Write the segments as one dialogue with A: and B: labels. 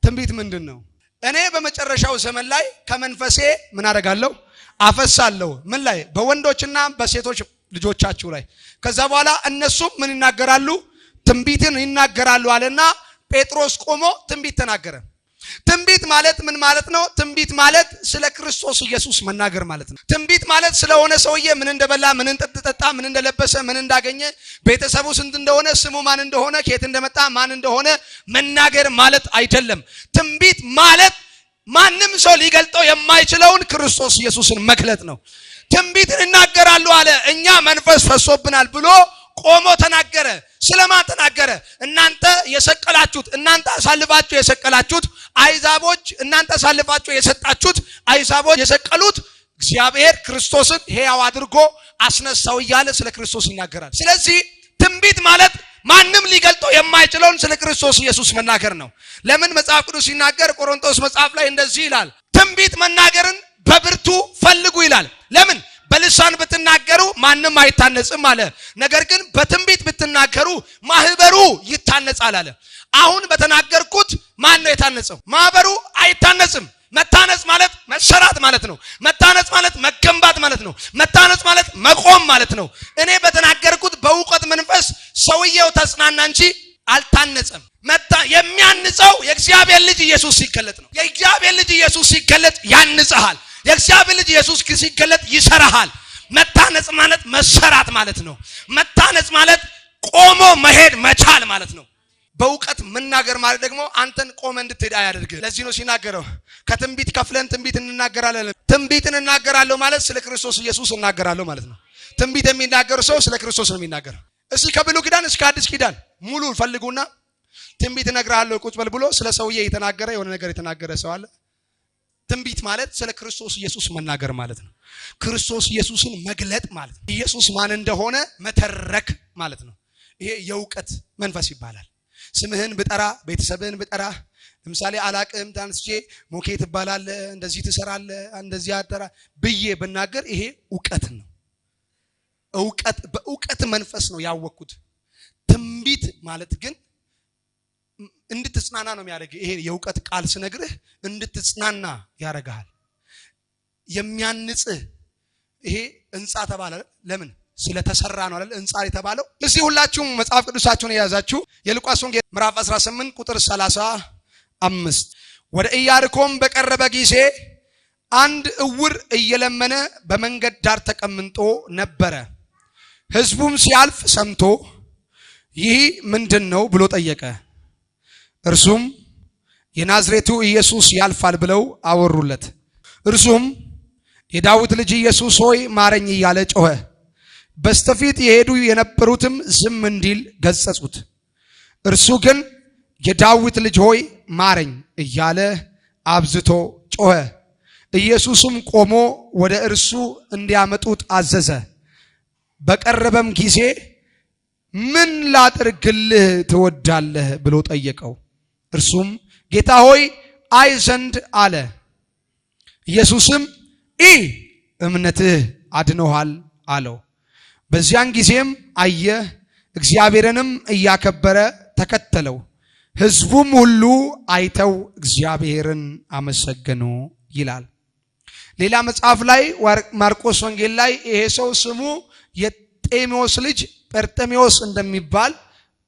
A: ትንቢት ምንድነው? እኔ በመጨረሻው ዘመን ላይ ከመንፈሴ ምን አደርጋለሁ? አፈሳለሁ። ምን ላይ? በወንዶችና በሴቶች ልጆቻችሁ ላይ። ከዛ በኋላ እነሱም ምን ይናገራሉ? ትንቢትን ይናገራሉ አለና ጴጥሮስ ቆሞ ትንቢት ተናገረ። ትንቢት ማለት ምን ማለት ነው? ትንቢት ማለት ስለ ክርስቶስ ኢየሱስ መናገር ማለት ነው። ትንቢት ማለት ስለሆነ ሰውዬ ምን እንደበላ፣ ምን እንደጠጣ፣ ምን እንደለበሰ፣ ምን እንዳገኘ፣ ቤተሰቡ ስንት እንደሆነ፣ ስሙ ማን እንደሆነ፣ ከየት እንደመጣ፣ ማን እንደሆነ መናገር ማለት አይደለም። ትንቢት ማለት ማንም ሰው ሊገልጠው የማይችለውን ክርስቶስ ኢየሱስን መግለጥ ነው። ትንቢትን እናገራሉ አለ። እኛ መንፈስ ፈሶብናል ብሎ ቆሞ ተናገረ። ስለማን ተናገረ? እናንተ የሰቀላችሁት፣ እናንተ አሳልፋችሁ የሰቀላችሁት አይዛቦች፣ እናንተ አሳልፋችሁ የሰጣችሁት አይዛቦች የሰቀሉት እግዚአብሔር ክርስቶስን ሕያው አድርጎ አስነሳው እያለ ስለ ክርስቶስ ይናገራል። ስለዚህ ትንቢት ማለት ማንም ሊገልጠው የማይችለውን ስለ ክርስቶስ ኢየሱስ መናገር ነው። ለምን? መጽሐፍ ቅዱስ ሲናገር ቆሮንቶስ መጽሐፍ ላይ እንደዚህ ይላል፣ ትንቢት መናገርን በብርቱ ፈልጉ ይላል። ለምን? በልሳን ብትናገሩ ማንም አይታነጽም አለ። ነገር ግን በትንቢት ብትናገሩ ማህበሩ ይታነጻል አለ። አሁን በተናገርኩት ማን ነው የታነጸው? ማህበሩ አይታነጽም። መታነጽ ማለት መሰራት ማለት ነው። መታነጽ ማለት መገንባት ማለት ነው። መታነጽ ማለት መቆም ማለት ነው። እኔ በተናገርኩት በእውቀት መንፈስ ሰውየው ተጽናና እንጂ አልታነጸም። የሚያንጸው የእግዚአብሔር ልጅ ኢየሱስ ሲገለጥ ነው። የእግዚአብሔር ልጅ ኢየሱስ ሲገለጥ ያንጽሃል። የእግዚአብሔር ልጅ ኢየሱስ ሲገለጥ ይሰራሃል። መታነጽ ማለት መሰራት ማለት ነው። መታነጽ ማለት ቆሞ መሄድ መቻል ማለት ነው። በእውቀት መናገር ማለት ደግሞ አንተን ቆመ እንድትሄድ አያደርግህ። ለዚህ ነው ሲናገረው ከትንቢት ከፍለን ትንቢት እንናገራለን። ትንቢትን እናገራለሁ ማለት ስለ ክርስቶስ ኢየሱስ እናገራለሁ ማለት ነው። ትንቢት የሚናገር ሰው ስለ ክርስቶስ ነው የሚናገረው። እስኪ ከብሉይ ኪዳን እስከ አዲስ ኪዳን ሙሉ ፈልጉና ትንቢት እነግርሃለሁ ቁጭ በል ብሎ ስለ ሰውዬ የተናገረ የሆነ ነገር የተናገረ ሰው አለ? ትንቢት ማለት ስለ ክርስቶስ ኢየሱስ መናገር ማለት ነው። ክርስቶስ ኢየሱስን መግለጥ ማለት ነው። ኢየሱስ ማን እንደሆነ መተረክ ማለት ነው። ይሄ የእውቀት መንፈስ ይባላል። ስምህን ብጠራ፣ ቤተሰብህን ብጠራ፣ ለምሳሌ አላቅም ታንስቼ ሞኬ ትባላለህ፣ እንደዚህ ትሰራለህ፣ እንደዚህ አደራ ብዬ ብናገር ይሄ እውቀት ነው። እውቀት በእውቀት መንፈስ ነው ያወቅኩት። ትንቢት ማለት ግን እንድትጽናና ነው የሚያደርግ። ይሄ የእውቀት ቃል ስነግርህ እንድትጽናና ያደርጋል። የሚያንጽህ ይሄ ህንጻ ተባለ። ለምን? ስለተሰራ ነው አይደል ህንጻ የተባለው። እስቲ ሁላችሁም መጽሐፍ ቅዱሳችሁን የያዛችሁ የሉቃስ ወንጌል ምዕራፍ 18 ቁጥር 35 ወደ ኢያሪኮም በቀረበ ጊዜ አንድ እውር እየለመነ በመንገድ ዳር ተቀምጦ ነበረ። ህዝቡም ሲያልፍ ሰምቶ ይህ ምንድነው ብሎ ጠየቀ። እርሱም የናዝሬቱ ኢየሱስ ያልፋል ብለው አወሩለት። እርሱም የዳዊት ልጅ ኢየሱስ ሆይ ማረኝ እያለ ጮኸ። በስተፊት የሄዱ የነበሩትም ዝም እንዲል ገሰጹት። እርሱ ግን የዳዊት ልጅ ሆይ ማረኝ እያለ አብዝቶ ጮኸ። ኢየሱስም ቆሞ ወደ እርሱ እንዲያመጡት አዘዘ። በቀረበም ጊዜ ምን ላድርግልህ ትወዳለህ ብሎ ጠየቀው። እርሱም ጌታ ሆይ አይ ዘንድ አለ። ኢየሱስም እምነትህ አድኖሃል አለው። በዚያን ጊዜም አየ፣ እግዚአብሔርንም እያከበረ ተከተለው። ሕዝቡም ሁሉ አይተው እግዚአብሔርን አመሰገኑ ይላል። ሌላ መጽሐፍ ላይ ማርቆስ ወንጌል ላይ ይሄ ሰው ስሙ የጤሜዎስ ልጅ ጴርጤሜዎስ እንደሚባል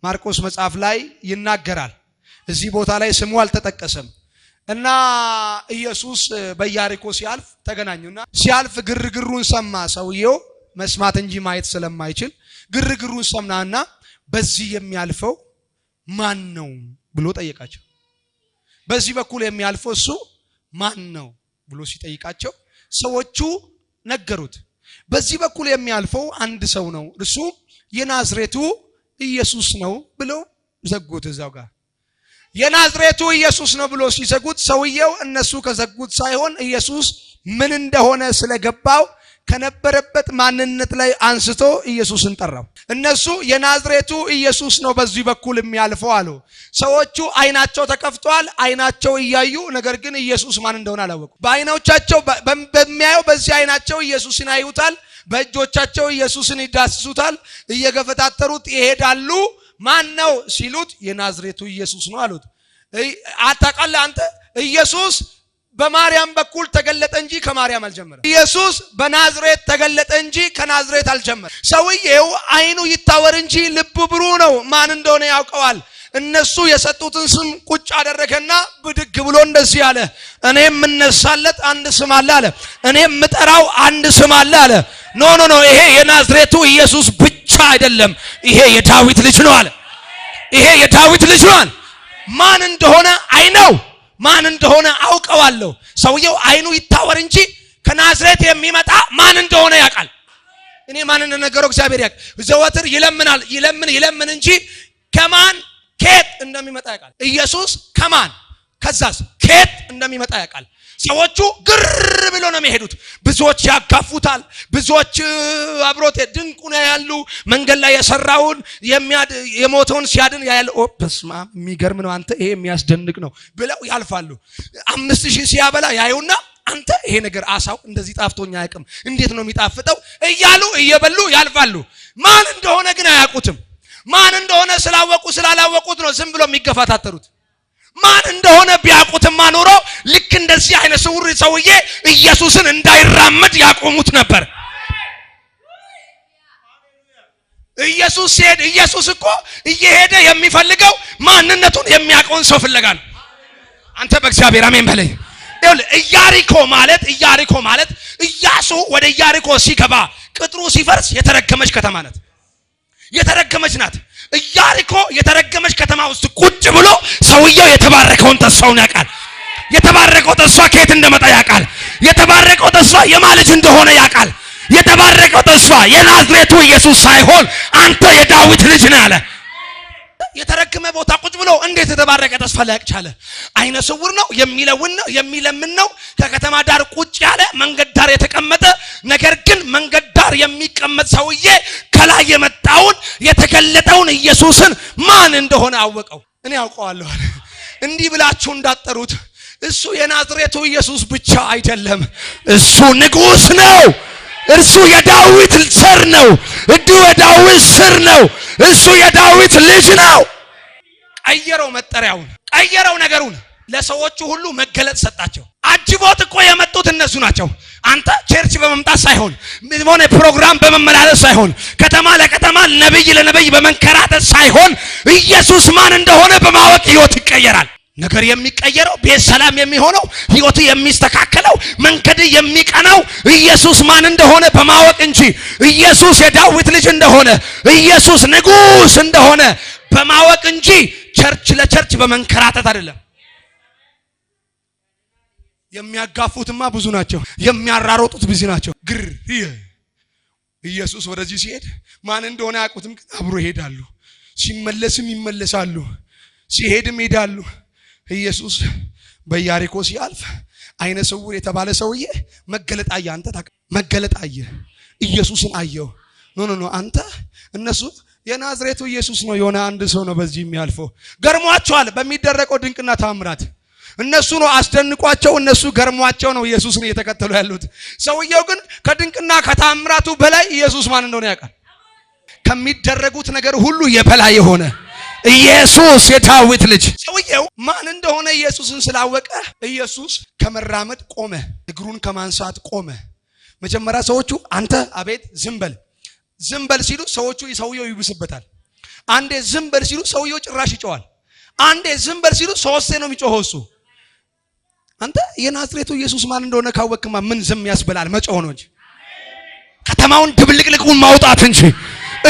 A: ማርቆስ መጽሐፍ ላይ ይናገራል። እዚህ ቦታ ላይ ስሙ አልተጠቀሰም። እና ኢየሱስ በኢያሪኮ ሲያልፍ ተገናኙና ሲያልፍ ግርግሩን ሰማ። ሰውየው መስማት እንጂ ማየት ስለማይችል ግርግሩን ሰማና በዚህ የሚያልፈው ማን ነው ብሎ ጠየቃቸው። በዚህ በኩል የሚያልፈው እሱ ማን ነው ብሎ ሲጠይቃቸው ሰዎቹ ነገሩት። በዚህ በኩል የሚያልፈው አንድ ሰው ነው፣ እርሱ የናዝሬቱ ኢየሱስ ነው ብለው ዘጉት። እዛው ጋር የናዝሬቱ ኢየሱስ ነው ብሎ ሲዘጉት ሰውየው እነሱ ከዘጉት ሳይሆን ኢየሱስ ምን እንደሆነ ስለገባው ከነበረበት ማንነት ላይ አንስቶ ኢየሱስን ጠራው። እነሱ የናዝሬቱ ኢየሱስ ነው በዚህ በኩል የሚያልፈው አሉ። ሰዎቹ አይናቸው ተከፍቷል፣ አይናቸው እያዩ ነገር ግን ኢየሱስ ማን እንደሆነ አላወቁ። በአይኖቻቸው በሚያየው በዚህ አይናቸው ኢየሱስን ያዩታል፣ በእጆቻቸው ኢየሱስን ይዳስሱታል፣ እየገፈታተሩት ይሄዳሉ። ማን ነው ሲሉት የናዝሬቱ ኢየሱስ ነው አሉት። አታውቃለህ አንተ ኢየሱስ በማርያም በኩል ተገለጠ እንጂ ከማርያም አልጀመረም። ኢየሱስ በናዝሬት ተገለጠ እንጂ ከናዝሬት አልጀመረም። ሰውየው አይኑ ይታወር እንጂ ልቡ ብሩህ ነው። ማን እንደሆነ ያውቀዋል። እነሱ የሰጡትን ስም ቁጭ አደረገና ብድግ ብሎ እንደዚህ አለ፣ እኔ የምነሳለት አንድ ስም አለ አለ። እኔ የምጠራው አንድ ስም አለ አለ። ኖ ይሄ የናዝሬቱ ኢየሱስ ብቻ አይደለም፣ ይሄ የዳዊት ልጅ ነው አለ። ይሄ የዳዊት ልጅ ነው አለ። ማን እንደሆነ አይነው፣ ማን እንደሆነ አውቀዋለሁ። ሰውየው አይኑ ይታወር እንጂ ከናዝሬት የሚመጣ ማን እንደሆነ ያውቃል። እኔ ማን እንደነገረው እግዚአብሔር ያውቃል። ዘወትር ይለምናል፣ ይለምን እንጂ ከማን ከየት እንደሚመጣ ያውቃል። ኢየሱስ ከማን ከዛስ ከየት እንደሚመጣ ያውቃል። ሰዎቹ ግር ብሎ ነው የሚሄዱት። ብዙዎች ያጋፉታል። ብዙዎች አብሮት ድንቁን ያያሉ። መንገድ ላይ የሰራውን የሞተውን ሲያድን ያያሉ። በስመ አብ የሚገርም ነው አንተ፣ ይሄ የሚያስደንቅ ነው ብለው ያልፋሉ። 5000 ሲያበላ ያዩና አንተ ይሄ ነገር አሳው እንደዚህ ጣፍቶኛ አያውቅም፣ እንዴት ነው የሚጣፍጠው እያሉ እየበሉ ያልፋሉ። ማን እንደሆነ ግን አያውቁትም። ማን እንደሆነ ስላላወቁት ነው ዝም ብሎ የሚገፋታተሩት። ማን እንደሆነ ቢያውቁትማ ኖሮ ልክ እንደዚህ አይነት ስውር ሰውዬ ኢየሱስን እንዳይራመድ ያቆሙት ነበር። ኢየሱስ ሲሄድ ኢየሱስ እኮ እየሄደ የሚፈልገው ማንነቱን የሚያውቀውን ሰው ፍለጋ ነው። አንተ በእግዚአብሔር አሜን በለኝ። ኢያሪኮ ማለት ኢያሱ ወደ ኢያሪኮ ሲገባ ቅጥሩ ሲፈርስ የተረገመች ከተማ ናት። የተረገመች ናት። ኢያሪኮ የተረገመች ከተማ ውስጥ ቁጭ ብሎ ሰውየው የተባረከውን ተስፋውን ያውቃል። የተባረከው ተስፋ ከየት እንደመጣ ያውቃል። የተባረከው ተስፋ የማን ልጅ እንደሆነ ያውቃል። የተባረከው ተስፋ የናዝሬቱ ኢየሱስ ሳይሆን አንተ የዳዊት ልጅ ነህ አለ። የተረገመ ቦታ ቁጭ ብሎ እንዴት የተባረከ ተስፋ ሊያውቅ ቻለ? አይነ ስውር ነው፣ የሚለምን ነው። ከከተማ ዳር ቁጭ ያለ መንገድ ዳር የተቀመጠ ነገር ግን መንገድ ዳር የሚቀመጥ ሰውዬ ከላይ የመጣውን የተገለጠውን ኢየሱስን ማን እንደሆነ አወቀው። እኔ አውቀዋለሁ። እንዲህ ብላችሁ እንዳጠሩት እሱ የናዝሬቱ ኢየሱስ ብቻ አይደለም፣ እሱ ንጉሥ ነው። እርሱ የዳዊት ስር ነው። የዳዊት ስር ነው። እሱ የዳዊት ልጅ ነው። ቀየረው፣ መጠሪያውን ቀየረው፣ ነገሩን ለሰዎቹ ሁሉ መገለጥ ሰጣቸው። አጅቦት እኮ የመጡት እነሱ ናቸው። አንተ ቸርች በመምጣት ሳይሆን ሆነ ፕሮግራም በመመላለስ ሳይሆን ከተማ ለከተማ ነብይ ለነብይ በመንከራተት ሳይሆን ኢየሱስ ማን እንደሆነ በማወቅ ህይወት ይቀየራል። ነገር የሚቀየረው ቤት ሰላም የሚሆነው ህይወቱ የሚስተካከለው መንገድ የሚቀናው ኢየሱስ ማን እንደሆነ በማወቅ እንጂ ኢየሱስ የዳዊት ልጅ እንደሆነ ኢየሱስ ንጉሥ እንደሆነ በማወቅ እንጂ ቸርች ለቸርች በመንከራተት አይደለም። የሚያጋፉትማ ብዙ ናቸው። የሚያራሮጡት ብዙ ናቸው። ግር ኢየሱስ ወደዚህ ሲሄድ ማን እንደሆነ ያውቁትም፣ ግን አብሮ ይሄዳሉ። ሲመለስም ይመለሳሉ፣ ሲሄድም ይሄዳሉ። ኢየሱስ በኢያሪኮ ሲያልፍ አይነ ስውር የተባለ ሰውዬ መገለጥ አየ። አንተ መገለጥ አየ፣ ኢየሱስን አየው። ኖ አንተ እነሱ የናዝሬቱ ኢየሱስ ነው፣ የሆነ አንድ ሰው ነው በዚህ የሚያልፈው። ገርሟቸዋል በሚደረገው ድንቅና ታምራት። እነሱ ነው አስደንቋቸው፣ እነሱ ገርሟቸው ነው ኢየሱስን እየተከተሉ ያሉት። ሰውየው ግን ከድንቅና ከታምራቱ በላይ ኢየሱስ ማን እንደሆነ ያውቃል። ከሚደረጉት ነገር ሁሉ የበላይ የሆነ ኢየሱስ የዳዊት ልጅ። ሰውየው ማን እንደሆነ ኢየሱስን ስላወቀ ኢየሱስ ከመራመድ ቆመ፣ እግሩን ከማንሳት ቆመ። መጀመሪያ ሰዎቹ አንተ አቤት ዝም በል ሲሉ ሰውየው ይብስበታል። አንዴ ዝም በል ሲሉ ሰውየው ጭራሽ ይጮዋል። አንዴ ዝም በል ሲሉ ሶስቴ ነው የሚጮኸው እሱ። አንተ የናዝሬቱ ኢየሱስ ማን እንደሆነ ካወቅማ ምን ዝም ያስበላል? መጮህ ነው እንጂ ከተማውን ድብልቅልቁን ማውጣት እንጂ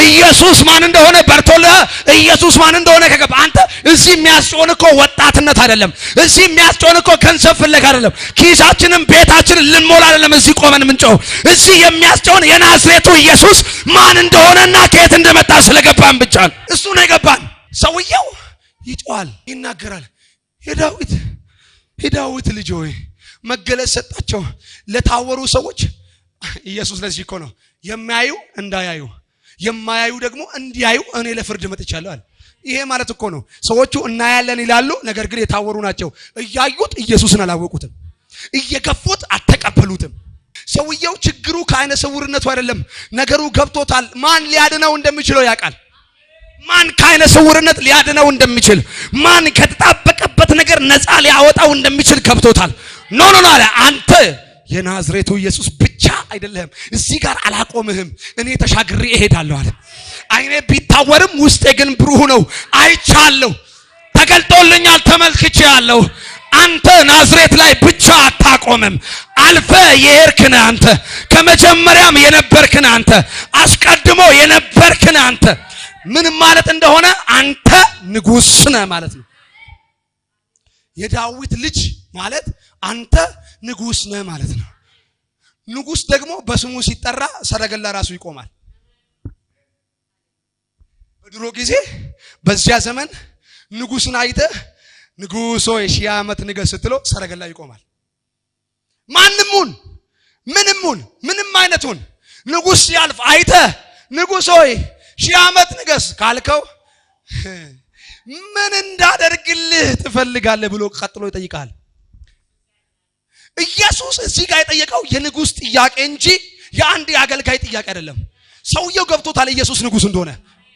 A: ኢየሱስ ማን እንደሆነ በርቶልህ ኢየሱስ ማን እንደሆነ ከገባ አንተ እዚህ የሚያስጮን እኮ ወጣትነት አይደለም። እዚህ የሚያስጮን እኮ ገንዘብ ፍለጋ አይደለም። ኪሳችንን ቤታችንን ልንሞላ አይደለም እዚህ ቆመን ምንጮህ። እዚህ የሚያስጮን የናዝሬቱ ኢየሱስ ማን እንደሆነና ከየት እንደመጣ ስለገባን ብቻ ነው። እሱ ነው የገባን። ሰውየው ይጮሃል፣ ይናገራል። የዳዊት ልጅ ሆይ መገለጥ ሰጣቸው ለታወሩ ሰዎች። ኢየሱስ ለዚህ እኮ ነው የሚያዩ እንዳያዩ የማያዩ ደግሞ እንዲያዩ እኔ ለፍርድ መጥቻለሁ አለ። ይሄ ማለት እኮ ነው ሰዎቹ እናያለን ይላሉ፣ ነገር ግን የታወሩ ናቸው። እያዩት ኢየሱስን አላወቁትም፣ እየገፉት አልተቀበሉትም። ሰውየው ችግሩ ከአይነ ስውርነቱ አይደለም፣ ነገሩ ገብቶታል። ማን ሊያድነው እንደሚችለው ያውቃል። ማን ከዓይነ ስውርነት ሊያድነው እንደሚችል ማን ከተጣበቀበት ነገር ነፃ ሊያወጣው እንደሚችል ገብቶታል። ኖ አለ አንተ የናዝሬቱ ኢየሱስ ብቻ አይደለህም፣ እዚህ ጋር አላቆምህም፣ እኔ ተሻግሬ እሄዳለሁ አለ። ዓይኔ ቢታወርም ውስጤ ግን ብሩህ ነው፣ አይቻለሁ፣ ተገልጦልኛል፣ ተመልክቼአለሁ። አንተ ናዝሬት ላይ ብቻ አታቆምም፣ አልፈ የሄድክን አንተ፣ ከመጀመሪያም የነበርክን አንተ፣ አስቀድሞ የነበርክን አንተ። ምን ማለት እንደሆነ አንተ ንጉስ ነህ ማለት ነው። የዳዊት ልጅ ማለት አንተ ንጉስ ነህ ማለት ነው። ንጉስ ደግሞ በስሙ ሲጠራ ሰረገላ ራሱ ይቆማል። በድሮ ጊዜ በዚያ ዘመን ንጉስን አይተህ ንጉስ ሆይ 1000 ዓመት ንገስ ስትለው ሰረገላ ይቆማል። ማንሙን ምንም አይነቱን ንጉስ ያልፍ አይተህ ንጉስ ሆይ 1000 ዓመት ንገስ ካልከው ምን እንዳደርግልህ ትፈልጋለህ ብሎ ቀጥሎ ይጠይቃል። ኢየሱስ እዚህ ጋር የጠየቀው የንጉስ ጥያቄ እንጂ የአንድ የአገልጋይ ጥያቄ አይደለም። ሰውየው ገብቶታል ኢየሱስ ንጉስ እንደሆነ።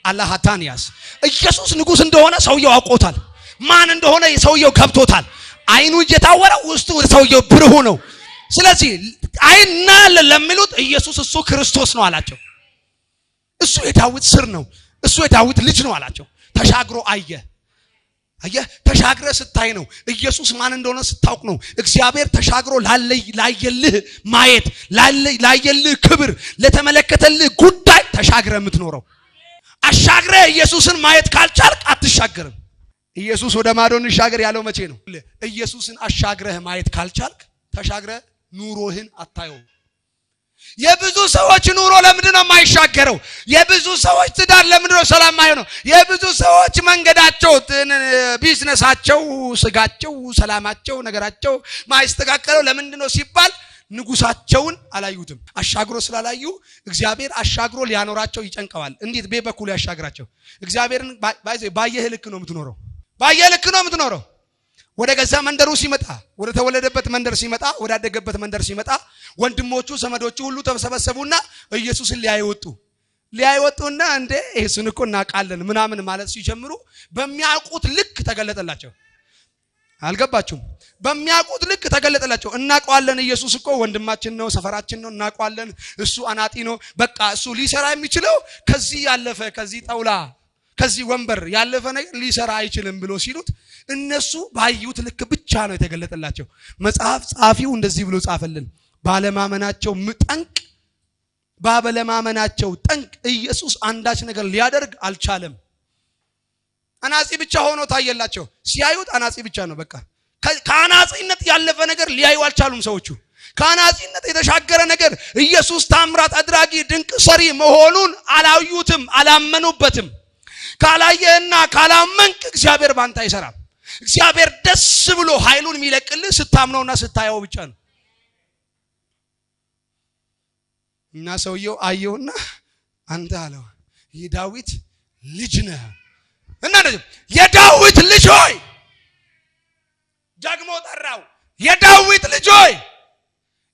A: አላህ ታንያስ ኢየሱስ ንጉስ እንደሆነ ሰውየው አውቆታል። ማን እንደሆነ ሰውየው ገብቶታል። አይኑ እየታወረ ውስጡ ሰውየው ብሩህ ነው። ስለዚህ አይና ለሚሉት ኢየሱስ እሱ ክርስቶስ ነው አላቸው። እሱ የዳዊት ስር ነው፣ እሱ የዳዊት ልጅ ነው አላቸው። ተሻግሮ አየ። ተሻግረ ስታይ ነው ኢየሱስ ማን እንደሆነ ስታውቅ ነው እግዚአብሔር ተሻግሮ ላየልህ ማየት፣ ላየልህ ክብር፣ ለተመለከተልህ ጉዳይ ተሻግረ የምትኖረው። አሻግረ ኢየሱስን ማየት ካልቻልክ አትሻገርም። ኢየሱስ ወደ ማዶ እንሻገር ያለው መቼ ነው? ኢየሱስን አሻግረህ ማየት ካልቻልክ ተሻግረ ኑሮህን አታየው። የብዙ ሰዎች ኑሮ ለምንድን ነው የማይሻገረው? የብዙ ሰዎች ትዳር ለምንድን ነው ሰላም የማይሆነው? የብዙ ሰዎች መንገዳቸው፣ ቢዝነሳቸው፣ ስጋቸው፣ ሰላማቸው፣ ነገራቸው ማይስተካከለው ለምንድን ነው ሲባል ንጉሳቸውን አላዩትም። አሻግሮ ስላላዩ እግዚአብሔር አሻግሮ ሊያኖራቸው ይጨንቀዋል። እንዴት በበኩሉ ያሻግራቸው? እግዚአብሔርን ባየህ ልክ ነው የምትኖረው። ባየህ ልክ ነው የምትኖረው። ወደ ገዛ መንደሩ ሲመጣ፣ ወደ ተወለደበት መንደር ሲመጣ፣ ወደ አደገበት መንደር ሲመጣ ወንድሞቹ ዘመዶቹ ሁሉ ተሰበሰቡና ኢየሱስን ሊያይወጡና እንዴ እሱን እኮ እናውቃለን ምናምን ማለት ሲጀምሩ በሚያውቁት ልክ ተገለጠላቸው። አልገባችሁም? በሚያውቁት ልክ ተገለጠላቸው። እናውቀዋለን፣ ኢየሱስ እኮ ወንድማችን ነው፣ ሰፈራችን ነው፣ እናውቀዋለን፣ እሱ አናጢ ነው፣ በቃ እሱ ሊሰራ የሚችለው ከዚህ ያለፈ ከዚህ ጣውላ ከዚህ ወንበር ያለፈ ነገር ሊሰራ አይችልም ብሎ ሲሉት እነሱ ባዩት ልክ ብቻ ነው የተገለጠላቸው። መጽሐፍ ጻፊው እንደዚህ ብሎ ጻፈልን። ባለማመናቸው ጠንቅ ኢየሱስ አንዳች ነገር ሊያደርግ አልቻለም። አናጺ ብቻ ሆኖ ታየላቸው። ሲያዩት አናጺ ብቻ ነው በቃ። ከአናጺነት ያለፈ ነገር ሊያዩ አልቻሉም ሰዎቹ። ከአናጺነት የተሻገረ ነገር ኢየሱስ ታምራት አድራጊ ድንቅ ሰሪ መሆኑን አላዩትም፣ አላመኑበትም። ካላየህና ካላመንክ እግዚአብሔር ባንተ አይሰራም። እግዚአብሔር ደስ ብሎ ኃይሉን የሚለቅልህ ስታምነውና ስታየው ብቻ ነው። እና ሰውየው አየውና አንተ አለው የዳዊት ልጅ ነህ እና የዳዊት ልጅ ሆይ ደግሞ ጠራው። የዳዊት ልጅ ሆይ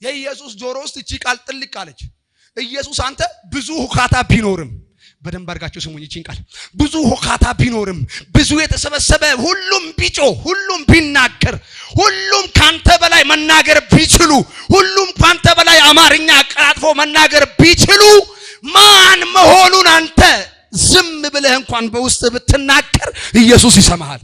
A: የኢየሱስ ጆሮ ውስጥ እቺ ቃል ጥልቅ አለች። ኢየሱስ አንተ ብዙ ሁካታ ቢኖርም፣ በደንብ አድርጋችሁ ስሙኝ እቺን ቃል፣ ብዙ ሁካታ ቢኖርም፣ ብዙ የተሰበሰበ ሁሉም ቢጮ፣ ሁሉም ቢናገር፣ ሁሉም ካንተ በላይ መናገር ቢችሉ፣ ሁሉም ካንተ በላይ አማርኛ አቀላጥፎ መናገር ቢችሉ፣ ማን መሆኑን አንተ ዝም ብለህ እንኳን በውስጥ ብትናገር ኢየሱስ ይሰማሃል።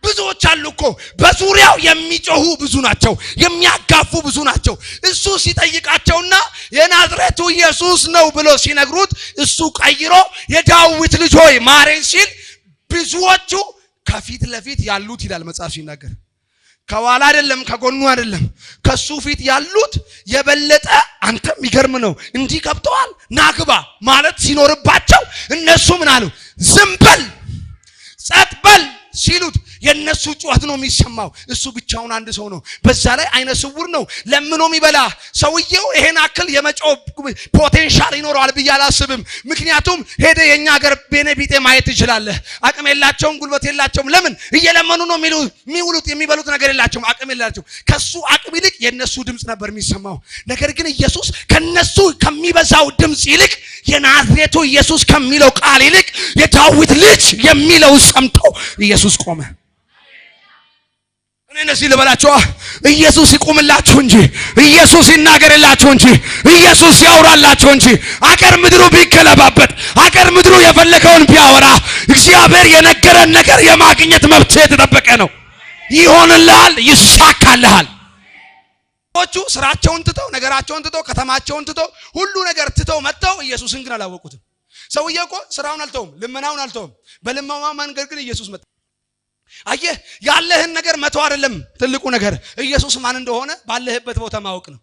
A: ብዙዎች አሉ እኮ በዙሪያው የሚጮሁ ብዙ ናቸው፣ የሚያጋፉ ብዙ ናቸው። እሱ ሲጠይቃቸውና የናዝሬቱ ኢየሱስ ነው ብሎ ሲነግሩት እሱ ቀይሮ የዳዊት ልጅ ሆይ ማረኝ ሲል ብዙዎቹ ከፊት ለፊት ያሉት ይላል መጽሐፍ ሲናገር፣ ከኋላ አይደለም ከጎኑ አይደለም፣ ከሱ ፊት ያሉት የበለጠ አንተም ይገርም ነው እንዲህ ገብተዋል ናግባ ማለት ሲኖርባቸው እነሱ ምን አሉ? ዝም በል ጸጥ በል ሲሉት የነሱ ጩኸት ነው የሚሰማው። እሱ ብቻውን አንድ ሰው ነው። በዛ ላይ አይነ ስውር ነው፣ ለምኖ የሚበላ ሰውየው ይሄን አክል የመጮህ ፖቴንሻል ይኖረዋል ብዬ አላስብም። ምክንያቱም ሄደ የኛ ሀገር ቤኔቢጤ ማየት ትችላለህ። አቅም የላቸውም፣ ጉልበት የላቸውም። ለምን እየለመኑ ነው የሚውሉት? የሚበሉት ነገር የላቸውም፣ አቅም የላቸውም። ከሱ አቅም ይልቅ የነሱ ድምጽ ነበር የሚሰማው። ነገር ግን ኢየሱስ ከነሱ ከሚበዛው ድምጽ ይልቅ የናዝሬቱ ኢየሱስ ከሚለው ቃል ይልቅ የዳዊት ልጅ የሚለው ሰምተው ኢየሱስ ቆመ። እኔ እነዚህ ልበላችሁ፣ ኢየሱስ ይቁምላችሁ እንጂ፣ ኢየሱስ ይናገርላችሁ እንጂ፣ ኢየሱስ ያውራላችሁ እንጂ። አገር ምድሩ ቢገለባበት፣ አገር ምድሩ የፈለገውን ቢያወራ፣ እግዚአብሔር የነገረን ነገር የማግኘት መብት የተጠበቀ ነው። ይሆንልሃል፣ ይሳካልሃል። ሰዎቹ ስራቸውን ትተው፣ ነገራቸውን ትተው፣ ከተማቸውን ትተው፣ ሁሉ ነገር ትተው መጥተው ኢየሱስን ግን አላወቁትም። ሰውዬው እኮ ስራውን አልተውም፣ ልመናውን አልተውም። በልመናው መንገድ ግን ኢየሱስ መጣ። አየህ፣ ያለህን ነገር መተው አይደለም ትልቁ ነገር፣ ኢየሱስ ማን እንደሆነ ባለህበት ቦታ ማወቅ ነው።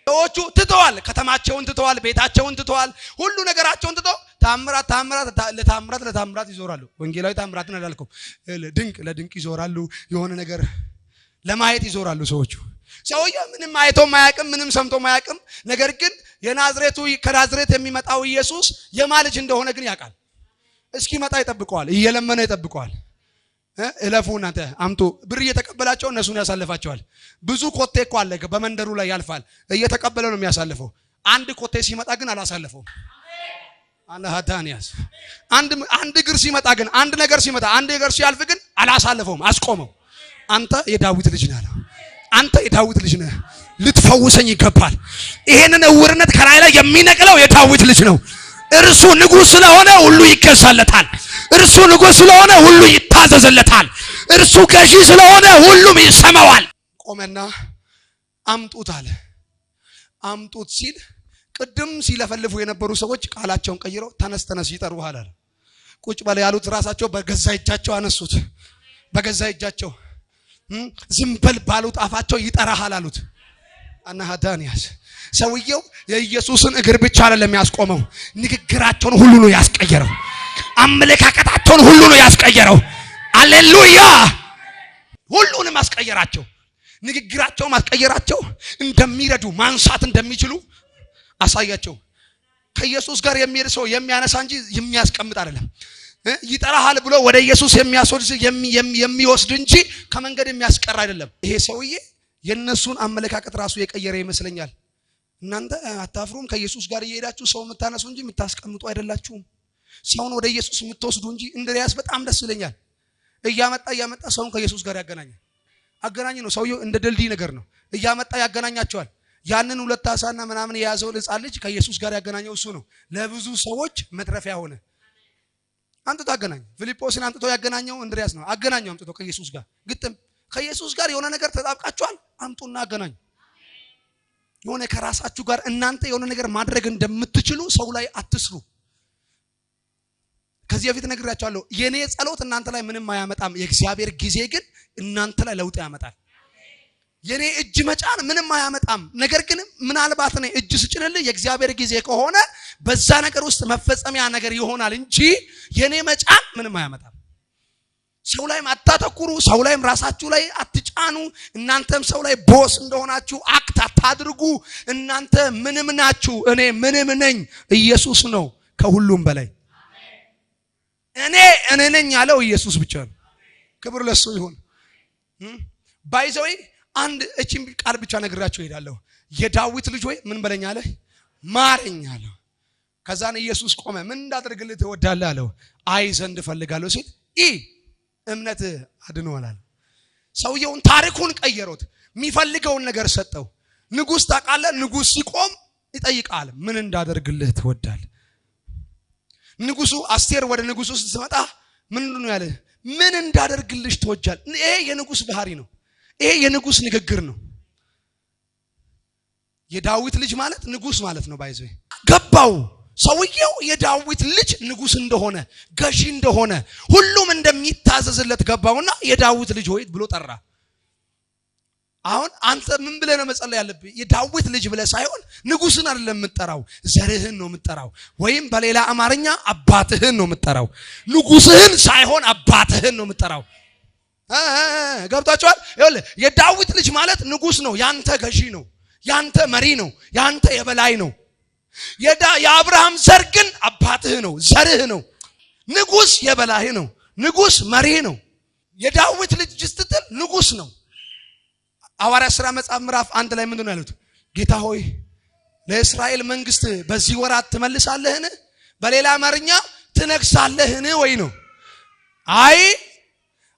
A: ሰዎቹ ትተዋል፣ ከተማቸውን ትተዋል፣ ቤታቸውን ትተዋል፣ ሁሉ ነገራቸውን ትተው ለታምራት ይዞራሉ። ወንጌላዊ ታምራትን አላልኩም፣ ድንቅ ለድንቅ ይዞራሉ። የሆነ ነገር ለማየት ይዞራሉ ሰዎቹ። ሰውዬው ምንም አይቶ ማያውቅም፣ ምንም ሰምቶ ማያውቅም። ነገር ግን ከናዝሬት የሚመጣው ኢየሱስ የማን ልጅ እንደሆነ ግን ያውቃል። እስኪመጣ ይጠብቀዋል፣ እየለመነ ይጠብቀዋል። እለፉ እናንተ አምጡ ብር እየተቀበላቸው እነሱን ያሳልፋቸዋል። ብዙ ኮቴ እኮ አለ በመንደሩ ላይ ያልፋል፣ እየተቀበለ ነው የሚያሳልፈው። አንድ ኮቴ ሲመጣ ግን አላሳልፈውም። አላሃዳንያስ አንድ እግር ሲመጣ ግን አንድ ነገር ሲያልፍ ግን አላሳልፈውም፣ አስቆመው። አንተ የዳዊት ልጅ ነህ፣ አንተ የዳዊት ልጅ ነህ፣ ልትፈውሰኝ ይገባል። ይሄንን እውርነት ከላይ ላይ የሚነቅለው የዳዊት ልጅ ነው። እርሱ ንጉሥ ስለሆነ ሁሉ ይገዛለታል። እርሱ ንጉሥ ስለሆነ ሁሉ ይታዘዝለታል። እርሱ ገዢ ስለሆነ ሁሉም ይሰማዋል። ቆመና አምጡት አለ። አምጡት ሲል ቅድም ሲለፈልፉ የነበሩ ሰዎች ቃላቸውን ቀይረው ተነስ ይጠሩሃል አለ። ቁጭ በል ያሉት ራሳቸው በገዛ እጃቸው አነሱት። በገዛ እጃቸው ዝም በል ባሉት አፋቸው ይጠራሃል አሉት። አናሃዳንያስ ሰውየው የኢየሱስን እግር ብቻ አይደለም ያስቆመው፣ ንግግራቸውን ሁሉ ነው ያስቀየረው። አመለካከታቸውን ሁሉ ነው ያስቀየረው። ሃሌሉያ! ሁሉንም አስቀየራቸው። ንግግራቸውን ማስቀየራቸው እንደሚረዱ ማንሳት እንደሚችሉ አሳያቸው። ከኢየሱስ ጋር የሚሄድ ሰው የሚያነሳ እንጂ የሚያስቀምጥ አይደለም። ይጠራሃል ብሎ ወደ ኢየሱስ የሚወስድ እንጂ ከመንገድ የሚያስቀር አይደለም። ይሄ ሰውዬ የነሱን አመለካከት ራሱ የቀየረ ይመስለኛል። እናንተ አታፍሩም? ከኢየሱስ ጋር እየሄዳችሁ ሰው የምታነሱ እንጂ የምታስቀምጡ አይደላችሁም። ሰውን ወደ ኢየሱስ የምትወስዱ እንጂ። እንድሪያስ በጣም ደስ ይለኛል። እያመጣ ሰውን ከኢየሱስ ጋር ያገናኛል። አገናኝ ነው ሰውየው፣ እንደ ድልድይ ነገር ነው። እያመጣ ያገናኛቸዋል። ያንን 2 ዓሳና ምናምን የያዘው ሕፃን ልጅ ከኢየሱስ ጋር ያገናኘው እሱ ነው። ለብዙ ሰዎች መትረፊያ ሆነ። አንጥቶ አገናኝ። ፊልጶስን አንጥቶ ያገናኘው እንድሪያስ ነው። አገናኘው አምጥቶ ከኢየሱስ ጋር ግጥም። ከኢየሱስ ጋር የሆነ ነገር ተጣብቃችኋል፣ አምጡና አገናኙ። የሆነ ከራሳችሁ ጋር እናንተ የሆነ ነገር ማድረግ እንደምትችሉ ሰው ላይ አትስሩ። ከዚህ በፊት ነግራችኋለሁ። የኔ ጸሎት እናንተ ላይ ምንም አያመጣም። የእግዚአብሔር ጊዜ ግን እናንተ ላይ ለውጥ ያመጣል። የኔ እጅ መጫን ምንም አያመጣም። ነገር ግን ምናልባት እኔ እጅ ስጭንልህ የእግዚአብሔር ጊዜ ከሆነ በዛ ነገር ውስጥ መፈጸሚያ ነገር ይሆናል እንጂ የኔ መጫን ምንም አያመጣም። ሰው ላይም አታተኩሩ፣ ሰው ላይም ራሳችሁ ላይ አትጫኑ። እናንተም ሰው ላይ ቦስ እንደሆናችሁ አክት አታድርጉ። እናንተ ምንም ናችሁ፣ እኔ ምንም ነኝ። ኢየሱስ ነው ከሁሉም በላይ። እኔ ነኝ ያለው ኢየሱስ ብቻ ነው። ክብር ለሱ ይሁን። ባይዘው አንድ እቺን ቃል ብቻ ነግራችሁ እሄዳለሁ። የዳዊት ልጅ ሆይ ምን በለኝ አለ? ማረኝ አለው። ከዛን ኢየሱስ ቆመ። ምን እንዳደርግልህ ትወዳለህ አለው። አይ ዘንድ እፈልጋለሁ ሲል እምነት አድኖናል። ሰውየውን ታሪኩን ቀየሩት። የሚፈልገውን ነገር ሰጠው። ንጉሥ ታውቃለህ፣ ንጉሥ ሲቆም ይጠይቃል። ምን እንዳደርግልህ ትወዳለህ? ንጉሱ አስቴር ወደ ንጉሱ ስትመጣ ምንድነው ያለ? ምን እንዳደርግልሽ ትወጃለህ? ይሄ የንጉስ ባህሪ ነው። ይሄ የንጉስ ንግግር ነው። የዳዊት ልጅ ማለት ንጉስ ማለት ነው። ባይዘው ገባው ሰውየው የዳዊት ልጅ ንጉስ እንደሆነ፣ ገዢ እንደሆነ፣ ሁሉም እንደሚታዘዝለት ገባውና የዳዊት ልጅ ሆይ ብሎ ጠራ። አሁን አንተ ምን ብለህ ነው መጸለይ ያለብህ? የዳዊት ልጅ ብለህ ሳይሆን ንጉስን አይደለም የምትጠራው፣ ዘርህን ነው የምትጠራው። ወይም በሌላ አማርኛ አባትህን ነው የምትጠራው። ንጉስህን ሳይሆን አባትህን ነው የምትጠራው። ገብታችኋል? ይኸውልህ የዳዊት ልጅ ማለት ንጉስ ነው፣ ያንተ ገዢ ነው፣ ያንተ መሪ ነው፣ ያንተ የበላይ ነው። የአብርሃም ዘር ግን አባትህ ነው፣ ዘርህ ነው። ንጉስ የበላይ ነው፣ ንጉስ መሪ ነው። የዳዊት ልጅ ስትል ንጉስ ነው። ሐዋርያት ሥራ መጽሐፍ ምዕራፍ 1 ላይ ምንድነው ያሉት? ጌታ ሆይ ለእስራኤል መንግስት በዚህ ወራት ትመልሳለህን? በሌላ አማርኛ ትነግሳለህን ወይ ነው። አይ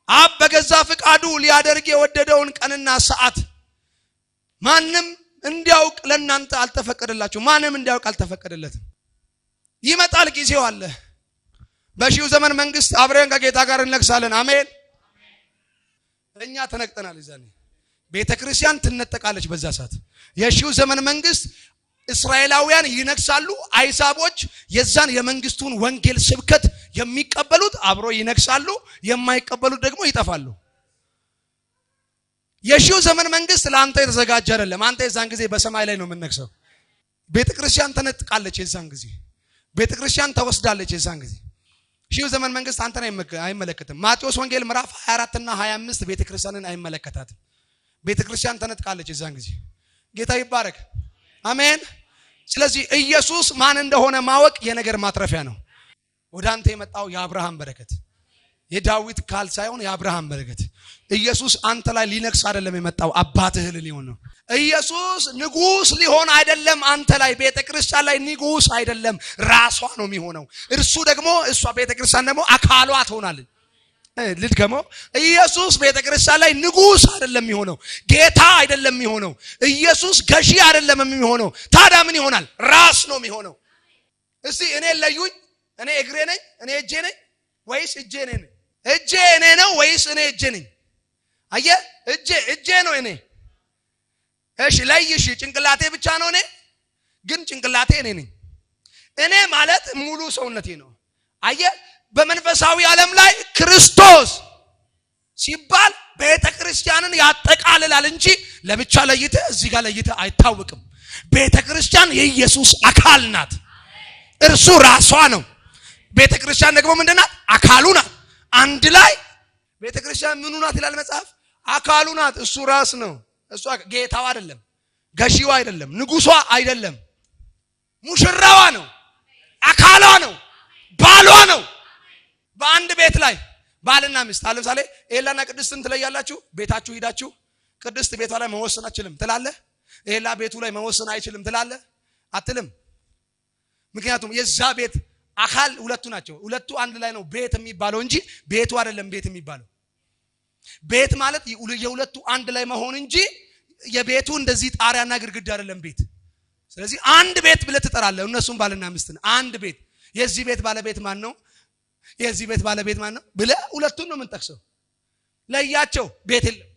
A: አብ በገዛ ፍቃዱ ሊያደርግ የወደደውን ቀንና ሰዓት ማንም እንዲያውቅ ለእናንተ አልተፈቀደላችሁ። ማንም እንዲያውቅ አልተፈቀደለትም። ይመጣል፣ ጊዜው አለ። በሺው ዘመን መንግስት አብረን ከጌታ ጋር እንነግሳለን። አሜን። እኛ ተነቅጠናል። ይዛኔ ቤተክርስቲያን ትነጠቃለች። በዛ ሰዓት የሺው ዘመን መንግስት እስራኤላውያን ይነግሳሉ። አይሳቦች የዛን የመንግስቱን ወንጌል ስብከት የሚቀበሉት አብሮ ይነግሳሉ፣ የማይቀበሉት ደግሞ ይጠፋሉ። የሺው ዘመን መንግስት ለአንተ የተዘጋጀ አይደለም። አንተ የዛን ጊዜ በሰማይ ላይ ነው የምንነግሰው። ቤተክርስቲያን ተነጥቃለች። የዛን ጊዜ ቤተክርስቲያን ተወስዳለች። የዛን ጊዜ ሺው ዘመን መንግስት አንተን አይመለከትም። ማቴዎስ ወንጌል ምዕራፍ 24 እና 25 ቤተክርስቲያንን አይመለከታትም። ቤተክርስቲያን ተነጥቃለች የዛን ጊዜ። ጌታ ይባረክ። አሜን። ስለዚህ ኢየሱስ ማን እንደሆነ ማወቅ የነገር ማትረፊያ ነው። ወደ አንተ የመጣው የአብርሃም በረከት የዳዊት ካል ሳይሆን የአብርሃም በረከት። ኢየሱስ አንተ ላይ ሊነግስ አይደለም የመጣው፣ አባትህ ሊሆን ነው። ኢየሱስ ንጉስ ሊሆን አይደለም አንተ ላይ። ቤተክርስቲያን ላይ ንጉስ አይደለም፣ ራሷ ነው የሚሆነው። እርሱ ደግሞ እሷ ቤተክርስቲያን ደግሞ አካሏ ትሆናለች። ልድገመው። ኢየሱስ ቤተክርስቲያን ላይ ንጉስ አይደለም የሚሆነው፣ ጌታ አይደለም የሚሆነው፣ ኢየሱስ ገዢ አይደለም የሚሆነው። ታዲያ ምን ይሆናል? ራስ ነው የሚሆነው። እስቲ እኔ ለዩኝ። እኔ እግሬ ነኝ? እኔ እጄ ነኝ ወይስ እጄ ነኝ? እጄ እኔ ነው ወይስ እኔ እጄ ነኝ? አየህ፣ እጄ ነው እኔ። እሺ ለይሽ፣ ጭንቅላቴ ብቻ ነው እኔ? ግን ጭንቅላቴ እኔ ነኝ። እኔ ማለት ሙሉ ሰውነቴ ነው። አየህ፣ በመንፈሳዊ ዓለም ላይ ክርስቶስ ሲባል ቤተክርስቲያንን ያጠቃልላል እንጂ ለብቻ ለይተህ እዚህ ጋር ለይተህ አይታወቅም። ቤተክርስቲያን የኢየሱስ አካል ናት። እርሱ ራሷ ነው። ቤተክርስቲያን ደግሞ ምንድናት? አካሉ ናት። አንድ ላይ ቤተክርስቲያን ምኑ ናት ይላል መጽሐፍ? አካሉ ናት። እሱ ራስ ነው። እሷ ጌታዋ አይደለም፣ ገዢዋ አይደለም፣ ንጉሷ አይደለም፣ ሙሽራዋ ነው፣ አካሏ ነው፣ ባሏ ነው። በአንድ ቤት ላይ ባልና ሚስት አለ። ለምሳሌ ኤላና ቅድስትን ትለያላችሁ። ቤታችሁ ሄዳችሁ ቅድስት ቤቷ ላይ መወሰን አትችልም ትላለህ። ኤላ ቤቱ ላይ መወሰን አይችልም ትላለህ? አትልም። ምክንያቱም የዛ ቤት አካል ሁለቱ ናቸው። ሁለቱ አንድ ላይ ነው ቤት የሚባለው እንጂ ቤቱ አይደለም ቤት የሚባለው። ቤት ማለት የሁለቱ አንድ ላይ መሆን እንጂ የቤቱ እንደዚህ ጣሪያና ግድግዳ አይደለም ቤት። ስለዚህ አንድ ቤት ብለህ ትጠራለህ። እነሱም ባልና ሚስትን አንድ ቤት። የዚህ ቤት ባለቤት ማን ነው? የዚህ ቤት ባለቤት ማን ነው ብለህ ሁለቱን ነው የምንጠቅሰው። ለያቸው፣ ቤት የለም።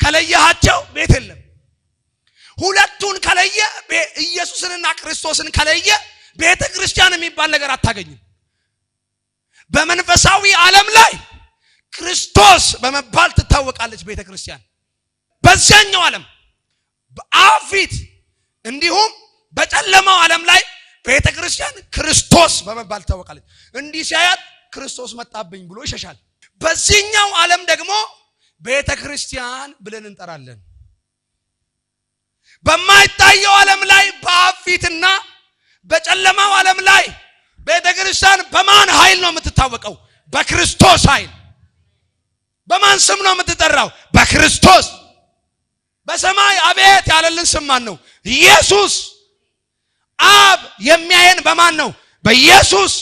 A: ከለያቸው ቤት የለም። ሁለቱን ከለየ ኢየሱስንና ክርስቶስን ከለየ ቤተ ክርስቲያን የሚባል ነገር አታገኝም። በመንፈሳዊ ዓለም ላይ ክርስቶስ በመባል ትታወቃለች ቤተ ክርስቲያን። በዚያኛው ዓለም በአብ ፊት እንዲሁም በጨለማው ዓለም ላይ ቤተ ክርስቲያን ክርስቶስ በመባል ትታወቃለች። እንዲህ ሲያያት ክርስቶስ መጣብኝ ብሎ ይሸሻል። በዚህኛው ዓለም ደግሞ ቤተ ክርስቲያን ብለን እንጠራለን። በማይታየው ዓለም ላይ በአብ ፊትና በጨለማው ዓለም ላይ ቤተ ክርስቲያን በማን ኃይል ነው የምትታወቀው? በክርስቶስ ኃይል። በማን ስም ነው የምትጠራው? በክርስቶስ። በሰማይ አቤት ያለልን ስም ማን ነው? ኢየሱስ። አብ የሚያየን በማን ነው? በኢየሱስ።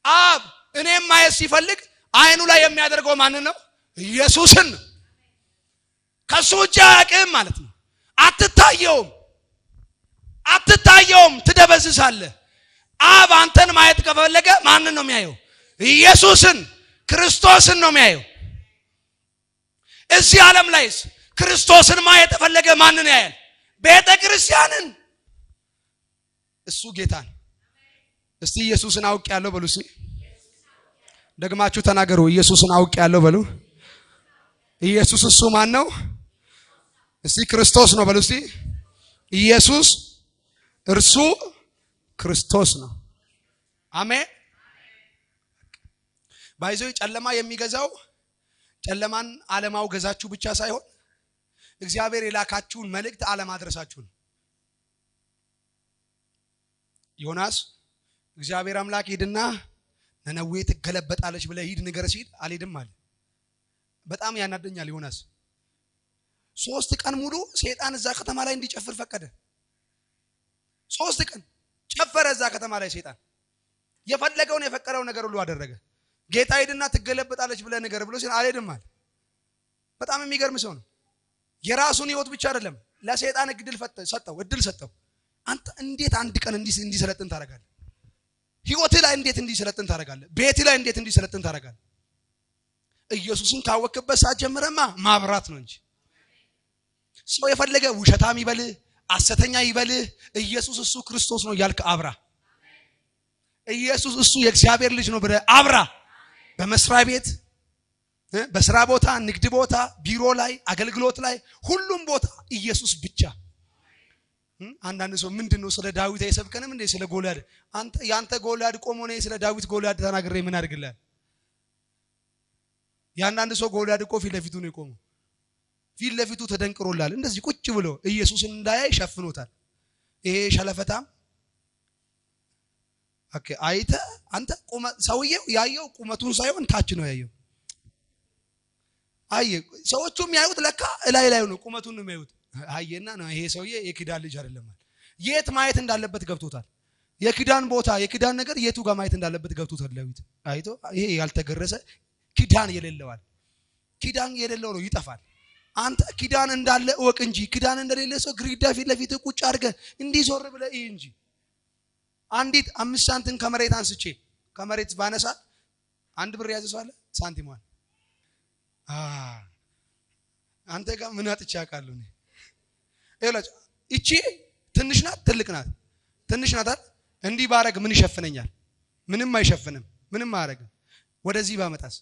A: አብ እኔም ማየት ሲፈልግ አይኑ ላይ የሚያደርገው ማን ነው? ኢየሱስን። ከሱ ውጭ አያውቅም ማለት ነው። አትታየውም፣ ትደበዝሳለህ። አብ አንተን ማየት ከፈለገ ማንን ነው የሚያየው? ኢየሱስን፣ ክርስቶስን ነው የሚያየው። እዚህ ዓለም ላይስ ክርስቶስን ማየት የፈለገ ማንን ያያል? ቤተ ክርስቲያንን። እሱ ጌታን። እስቲ ኢየሱስን አውቄያለሁ በሉ። እስቲ ደግማችሁ ተናገሩ። ኢየሱስን አውቄያለሁ በሉ። ኢየሱስ እሱ ማን ነው? እስቲ ክርስቶስ ነው በሉ። እስቲ ኢየሱስ እርሱ ክርስቶስ ነው። አሜን። ባይዘው ጨለማ የሚገዛው ጨለማን ዓለማው ገዛችሁ ብቻ ሳይሆን እግዚአብሔር የላካችሁን መልእክት አለማድረሳችሁ ነው። ዮናስ እግዚአብሔር አምላክ ሂድና ነነዌ ትገለበጣለች ብለህ ሂድ ንገር ሲል አልሄድም አለ። በጣም ያናደኛል ዮናስ። 3 ቀን ሙሉ ሰይጣን እዛ ከተማ ላይ እንዲጨፍር ፈቀደ። 3 ቀን ጨፈረ እዛ ከተማ ላይ ሰይጣን የፈለገውን የፈቀረው ነገር ሁሉ አደረገ። ጌታ ሄድና ትገለበጣለች ብለህ ነገር ብሎ ሲል አልሄድም አለ። በጣም የሚገርም ሰው ነው። የራሱን ህይወት ብቻ አይደለም ለሰይጣን እድል ሰጠው። አንተ እንዴት አንድ ቀን እንዲሰለጥን ታደርጋለህ? ህይወትህ ላይ እንዴት እንዲሰለጥን ታደርጋለህ? ቤትህ ላይ እንዴት እንዲሰለጥን ታደርጋለህ? ኢየሱስን ካወቅበት ሰዓት ጀምረማ ማብራት ነው እንጂ ሰው የፈለገ ውሸታም ይበልህ ሐሰተኛ ይበልህ፣ ኢየሱስ እሱ ክርስቶስ ነው ያልክ አብራ። ኢየሱስ እሱ የእግዚአብሔር ልጅ ነው ብለህ አብራ። በመስሪያ ቤት፣ በስራ ቦታ፣ ንግድ ቦታ፣ ቢሮ ላይ፣ አገልግሎት ላይ፣ ሁሉም ቦታ ኢየሱስ ብቻ። አንዳንድ ሰው ምንድነው ስለ ዳዊት አይሰብከንም እንዴ? ስለ ጎልያድ ያንተ ጎልያድ ቆሞ ነው ስለ ዳዊት ጎልያድ ተናግሬ ምን አድርግልህ? ያንዳንድ ሰው ጎልያድ እኮ ፊት ለፊቱ ነው የቆመው። ፊት ለፊቱ ተደንቅሮላል። እንደዚህ ቁጭ ብሎ ኢየሱስን እንዳያይ ሸፍኖታል። ይሄ ሸለፈታም አይተ አንተ ሰውየው ያየው ቁመቱን ሳይሆን ታች ነው ያየው። ሰዎቹም ያዩት ለካ ላይ ነው ቁመቱን ነው የሚያዩት። አየና ነው ይሄ ሰውዬ የኪዳን ልጅ አይደለም ማለት። የት ማየት እንዳለበት ገብቶታል። የኪዳን ቦታ የኪዳን ነገር የቱ ጋር ማየት እንዳለበት ገብቶታል። ዳዊት አይቶ ይሄ ያልተገረሰ ኪዳን የሌለዋል። ኪዳን የሌለው ነው ይጠፋል። አንተ ኪዳን እንዳለ እወቅ እንጂ ኪዳን እንደሌለ ሰው ግሪዳ ፊት ለፊት ቁጭ አድርገ እንዲዞር ብለ እንጂ አንዲት 5 ሳንቲም ከመሬት አንስቼ ከመሬት ባነሳ 1 ብር ያዘ ሰው አለ ሳንቲሟን አንተ ጋር ምን አጥቻ አውቃለሁ ነው እላጭ እቺ ትንሽ ናት ትልቅ ናት ትንሽ ናት አይደል እንዲህ ባረግ ምን ይሸፍነኛል ምንም አይሸፍንም ምንም አያረግም ወደዚህ ባመጣስ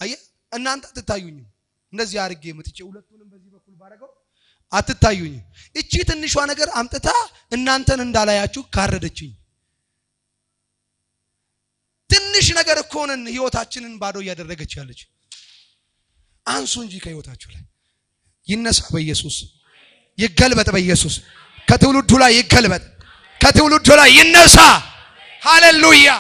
A: አየ እናንተ አትታዩኝም እንደዚህ አርጌ መጥቼ ሁለቱንም በዚህ በኩል ባረገው አትታዩኝም እቺ ትንሿ ነገር አምጥታ እናንተን እንዳላያችሁ ካረደችኝ ትንሽ ነገር እኮ ነን ህይወታችንን ባዶ ያደረገች ያለች አንሱ እንጂ ከህይወታችሁ ላይ ይነሳ በኢየሱስ ይገልበጥ በኢየሱስ ከትውልዱ ላይ ይገልበጥ ከትውልዱ ላይ ይነሳ ሃሌሉያ